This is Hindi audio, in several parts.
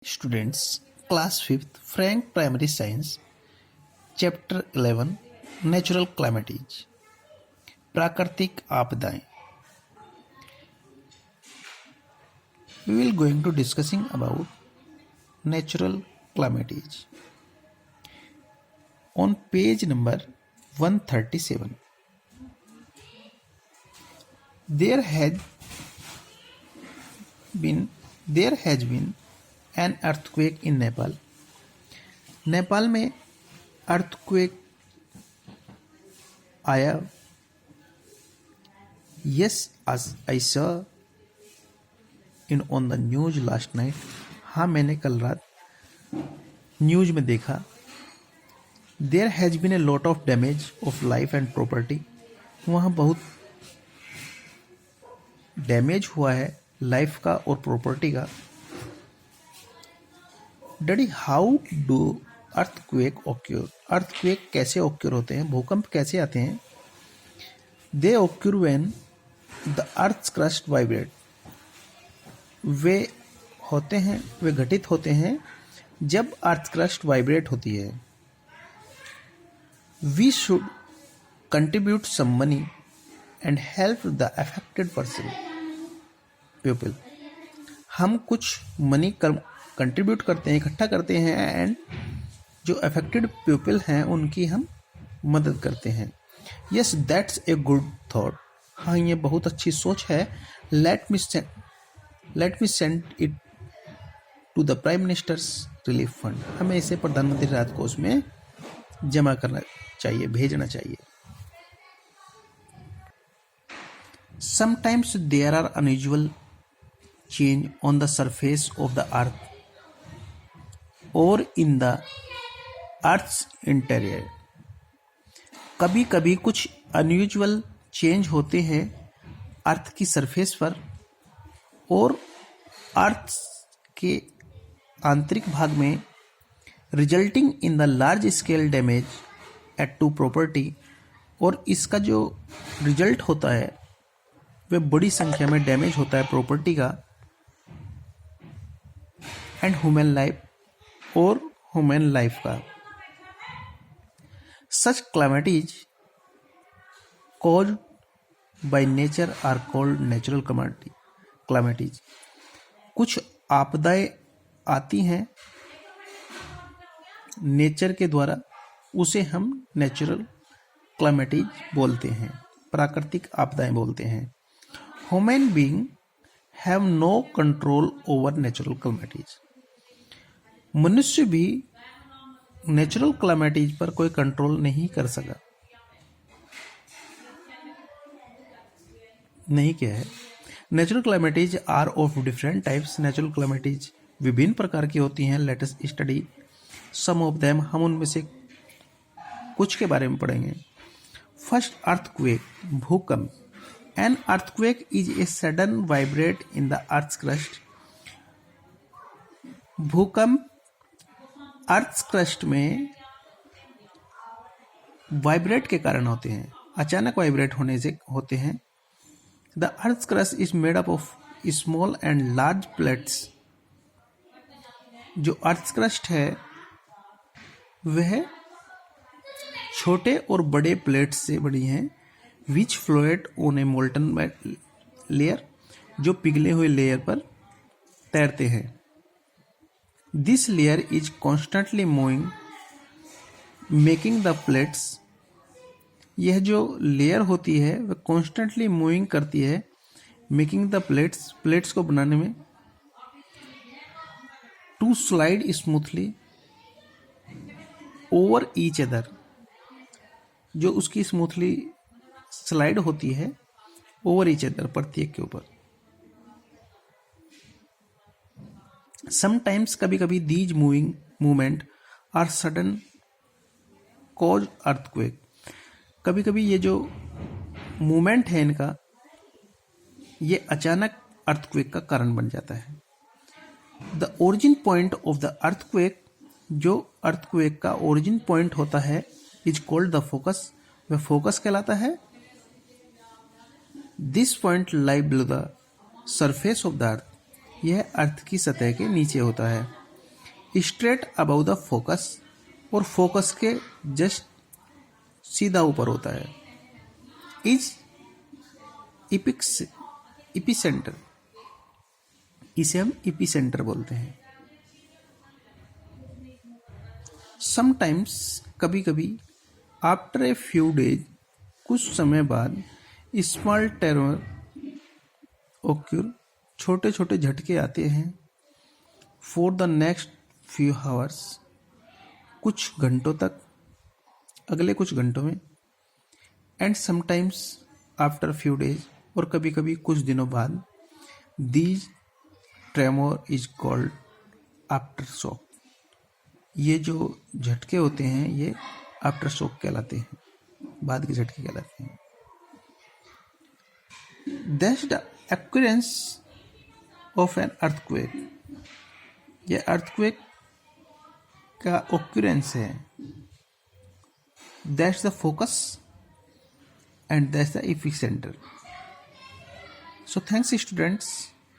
Students, Class 5th, Frank Primary Science, Chapter 11, Natural Calamities, प्राकृतिक आपदाएं. We will going to discussing about natural calamities. On page number 137, there has been an earthquake in Nepal. Nepal में अर्थक्वेक आया. Yes, as I saw in on the news last night. हाँ, मैंने कल रात न्यूज में देखा. There has been a lot of damage of life and property. वहाँ बहुत डैमेज हुआ है लाइफ का और प्रॉपर्टी का. Daddy, how do earthquake occur? Earthquake कैसे ऑक्योर होते हैं? भूकंप कैसे आते हैं? They occur when the earth crust vibrate. वे घटित होते हैं जब अर्थ क्रस्ट वाइब्रेट होती है. We should contribute some money and help the affected person people. हम कुछ मनी कंट्रीब्यूट करते हैं, इकट्ठा करते हैं एंड जो अफेक्टेड पीपल हैं उनकी हम मदद करते हैं. Yes, that's a good thought. हाँ, ये बहुत अच्छी सोच है. Let me send it to the prime minister's relief fund. हमें इसे प्रधानमंत्री राहत कोष में जमा करना चाहिए, भेजना चाहिए. Sometimes there are unusual change on the surface of the earth or in the earth's interior. कभी कभी कुछ अनयूजुअल चेंज होते हैं अर्थ की सरफेस पर और अर्थ के आंतरिक भाग में, resulting in the large scale damage at to property. और इसका जो रिजल्ट होता है वह बड़ी संख्या में डैमेज होता है प्रॉपर्टी का एंड ह्यूमन लाइफ और ह्यूमन लाइफ का. Such calamities caused by nature are called natural calamities. कुछ आपदाएं आती हैं नेचर के द्वारा, उसे हम नेचुरल क्लैमिटीज बोलते हैं, प्राकृतिक आपदाएं बोलते हैं. Human being have no control over natural calamities. मनुष्य भी नेचुरल क्लैमिटीज पर कोई कंट्रोल नहीं कर सका. नहीं क्या है? Natural calamities are of different types. Natural calamities विभिन्न प्रकार की होती हैं. Let us study some of them. हम उनमें से कुछ के बारे में पढ़ेंगे. फर्स्ट, अर्थक्वेक, भूकंप. An earthquake is a sudden vibrate in the earth's crust. भूकंप अर्थ क्रस्ट में वाइब्रेट के कारण होते हैं, अचानक वाइब्रेट होने से होते हैं. The earth crust is made up of small and large plates. जो अर्थ क्रस्ट है वह छोटे और बड़े प्लेट्स से बनी है. Which float on a molten layer, जो पिघले हुए लेयर पर तैरते हैं. This layer is constantly moving making the plates. यह जो लेयर होती है वह कॉन्स्टेंटली मूविंग करती है मेकिंग द प्लेट्स को बनाने में. To slide smoothly over each other, जो उसकी स्मूथली स्लाइड होती है ओवर ईच अदर, प्रत्येक के ऊपर. समटाइम्स, कभी कभी, these movement are sudden cause earthquake. कभी कभी ये जो मूवमेंट है इनका, ये अचानक अर्थक्वेक का कारण बन जाता है. The origin point of the earthquake, जो अर्थक्वेक का ओरिजिन पॉइंट होता है, इज कॉल्ड द फोकस. वह फोकस कहलाता है. This point lie below the surface of the earth. यह अर्थ की सतह के नीचे होता है. स्ट्रेट अबाउ द फोकस, और फोकस के जस्ट सीधा ऊपर होता है। इज इपिसेंटर, इसे हम इपिसेंटर बोलते हैं। समटाइम्स, कभी कभी, आफ्टर ए फ्यू डेज, कुछ समय बाद, स्मॉल टेरर ओक्यूर, छोटे छोटे झटके आते हैं। For the next few hours, कुछ घंटों तक, अगले कुछ घंटों में। And sometimes after few days, और कभी कभी कुछ दिनों बाद। These tremor is called after shock, ये जो झटके होते हैं ये आफ्टर शॉक कहलाते हैं, बाद के झटके कहलाते हैं। That's the occurrence of an earthquake, ये अर्थक्वेक का occurrence है। That's the focus and that's the epicenter. So thanks students,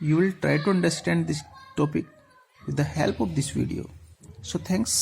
you will try to understand this topic with the help of this video. So thanks.